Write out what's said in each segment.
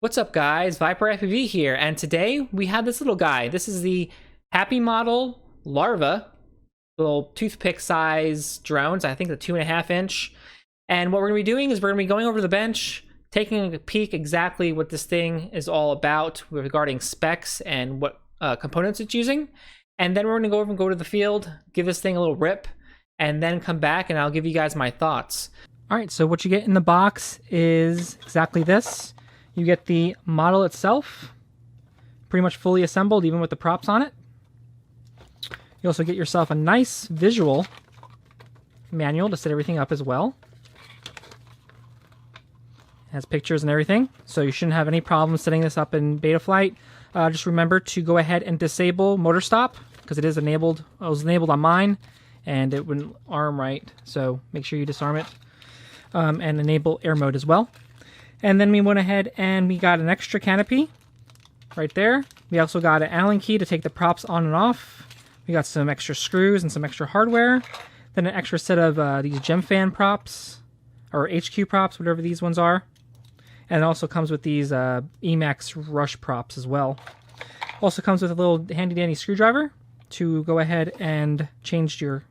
What's up guys, viperfpv here, and today we have this little guy. This is the HappyModel Larva, little toothpick size drones, I think the 2.5 inch. And what we're gonna be doing is we're gonna be going over the bench, taking a peek exactly what this thing is all about regarding specs and what components it's using. And then we're gonna go over and go to the field, give this thing a little rip, and then come back and I'll give you guys my thoughts. All right, so what you get in the box is exactly this. You get the model itself, pretty much fully assembled, even with the props on it. You also get yourself a nice visual manual to set everything up as well. It has pictures and everything, so you shouldn't have any problems setting this up in beta flight. Just remember to go ahead and disable motor stop, because it is enabled. It was enabled on mine, and it wouldn't arm right, so make sure you disarm it. And enable air mode as well. And then we went ahead and we got an extra canopy right there. We also got an Allen key to take the props on and off. We got some extra screws and some extra hardware. Then an extra set of these gem fan props, or HQ props, whatever these ones are. And it also comes with these Emax Rush props as well. Also comes with a little handy dandy screwdriver to go ahead and change your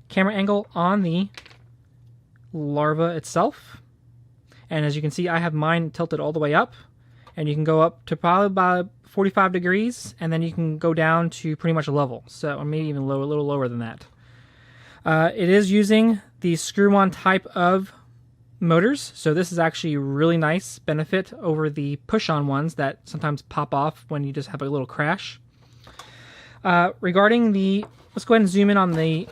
camera angle on the Larva itself. And as you can see, I have mine tilted all the way up, and you can go up to probably about 45 degrees, and then you can go down to pretty much level, so or maybe even low, a little lower than that. It is using the screw-on type of motors, so this is actually a really nice benefit over the push-on ones that sometimes pop off when you just have a little crash. Regarding the, let's go ahead and zoom in on the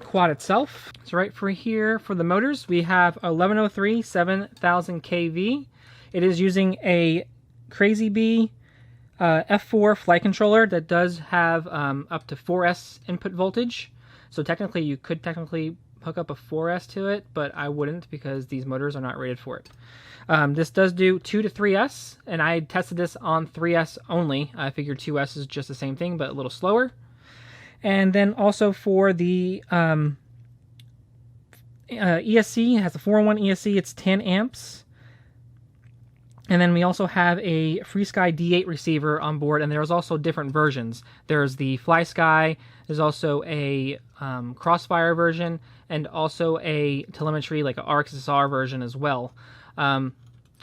quad itself. So right for here for the motors, we have 1103 7000 kV. It is using a Crazy Bee F4 flight controller that does have up to 4S input voltage. So technically you could hook up a 4S to it, but I wouldn't because these motors are not rated for it. This does do 2 to 3S, and I tested this on 3S only. I figured 2S is just the same thing, but a little slower. And then also for the ESC, it has a 401 ESC, it's 10 amps. And then we also have a FreeSky D8 receiver on board, and there's also different versions. There's the FlySky, there's also a Crossfire version, and also a telemetry, like an RxSR version as well. I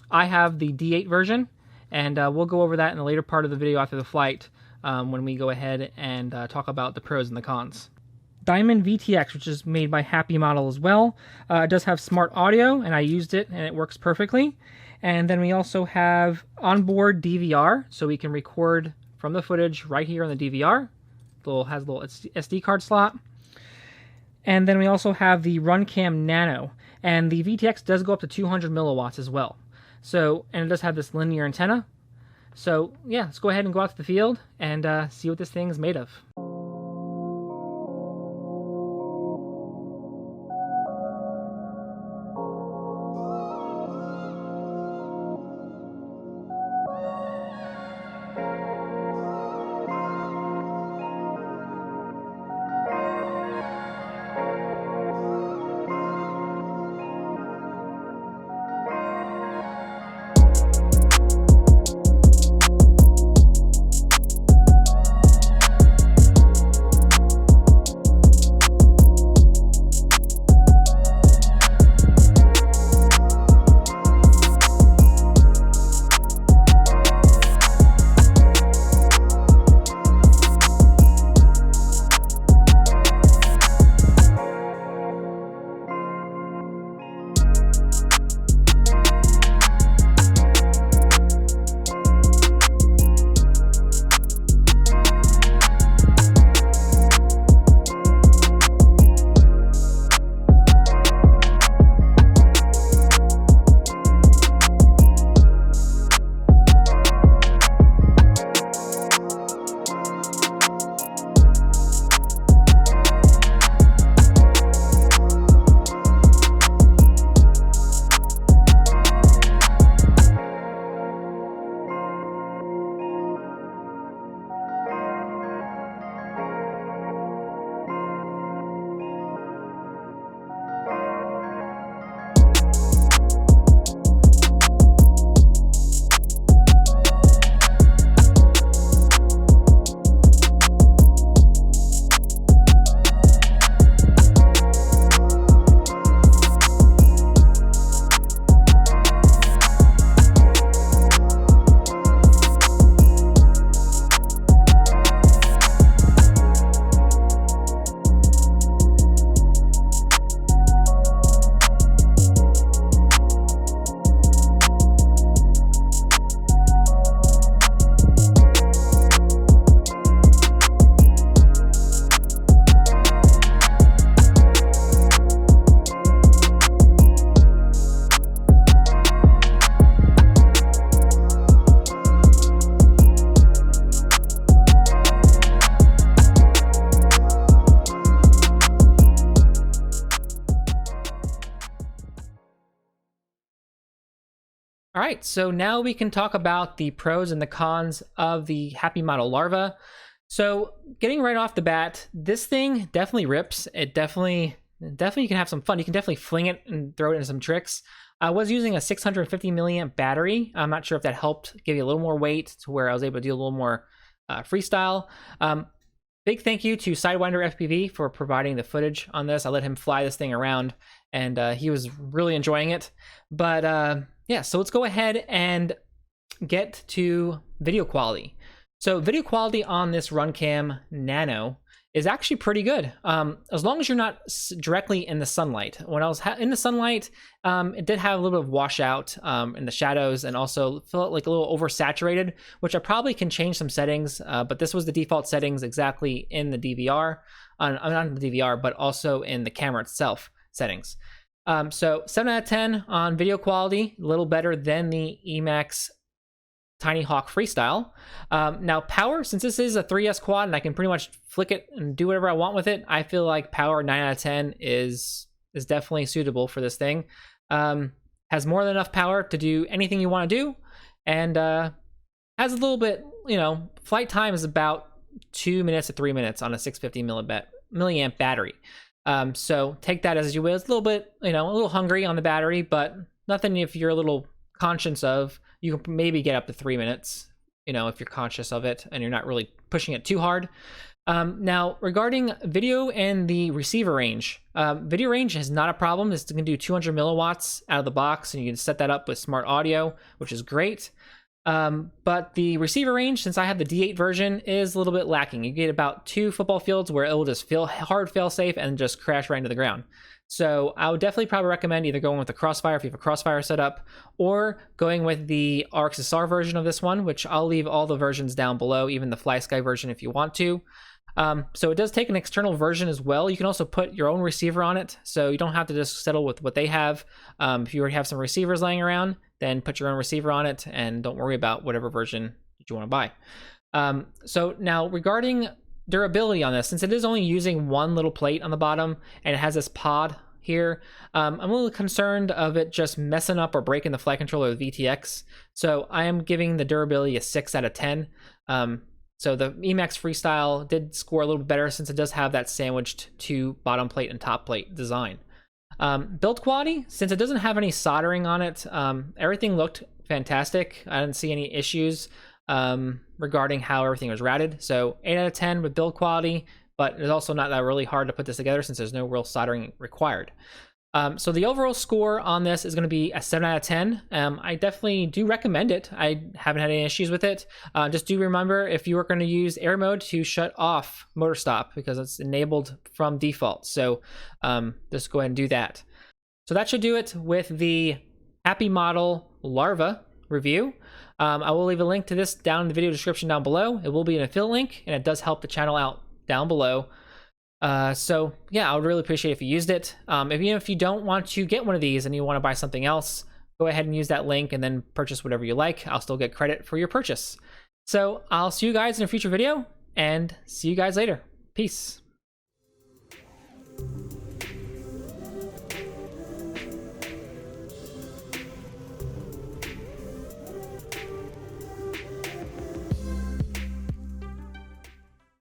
have the D8 version, and we'll go over that in the later part of the video after the flight. When we go ahead and talk about the pros and the cons. Diamond VTX, which is made by HappyModel as well. It does have smart audio, and I used it, and it works perfectly. And then we also have onboard DVR, so we can record from the footage right here on the DVR. It has a little SD card slot. And then we also have the RunCam Nano, and the VTX does go up to 200 milliwatts as well. So, and it does have this linear antenna. So yeah, let's go ahead and go out to the field and see what this thing is made of. All right, so now we can talk about the pros and the cons of the HappyModel Larva. So getting right off the bat, this thing definitely rips. It definitely you can have some fun. You can definitely fling it and throw it into some tricks. I was using a 650 milliamp battery. I'm not sure if that helped give you a little more weight to where I was able to do a little more freestyle. Big thank you to Sidewinder FPV for providing the footage on this. I let him fly this thing around, and he was really enjoying it. But yeah, so let's go ahead and get to video quality. So video quality on this Runcam Nano is actually pretty good, as long as you're not directly in the sunlight. When I was in the sunlight, it did have a little bit of washout in the shadows, and also felt like a little oversaturated, which I probably can change some settings, but this was the default settings exactly in the DVR, not in the DVR, but also in the camera itself settings. So 7 out of 10 on video quality, a little better than the Emax Tiny Hawk Freestyle. Now power, since this is a 3S quad and I can pretty much flick it and do whatever I want with it, I feel like power 9 out of 10 is definitely suitable for this thing. Has more than enough power to do anything you want to do, and has a little bit, flight time is about 2 minutes to 3 minutes on a 650 milliamp battery. So take that as you will. It's a little bit, a little hungry on the battery, but nothing if you're a little conscious of. You can maybe get up to 3 minutes, if you're conscious of it and you're not really pushing it too hard. Now, regarding video and the receiver range, video range is not a problem. It's going to do 200 milliwatts out of the box, and you can set that up with smart audio, which is great. But the receiver range, since I have the D8 version, is a little bit lacking. You get about 2 football fields where it will just hard fail safe and just crash right into the ground. So I would definitely probably recommend either going with the Crossfire if you have a Crossfire setup, or going with the RxSR version of this one, which I'll leave all the versions down below, even the FlySky version if you want to. So it does take an external version as well. You can also put your own receiver on it, so you don't have to just settle with what they have. If you already have some receivers laying around, then put your own receiver on it and don't worry about whatever version you want to buy. So now regarding durability on this, since it is only using one little plate on the bottom and it has this pod here, I'm a little concerned of it just messing up or breaking the flight controller with VTX. So I am giving the durability a 6 out of 10. So the Emax Freestyle did score a little bit better since it does have that sandwiched 2 bottom plate and top plate design. Build quality, since it doesn't have any soldering on it, everything looked fantastic. I didn't see any issues regarding how everything was routed. So 8 out of 10 with build quality, but it's also not that really hard to put this together since there's no real soldering required. So the overall score on this is going to be a 7 out of 10. I definitely do recommend it. I haven't had any issues with it. Just do remember, if you are going to use air mode, to shut off motor stop because it's enabled from default. So just go ahead and do that. So that should do it with the HappyModel Larva review. I will leave a link to this down in the video description down below. It will be an affiliate link, and it does help the channel out down below. So yeah, I would really appreciate if you used it. If you don't want to get one of these and you want to buy something else, go ahead and use that link and then purchase whatever you like. I'll still get credit for your purchase. So I'll see you guys in a future video, and see you guys later. Peace.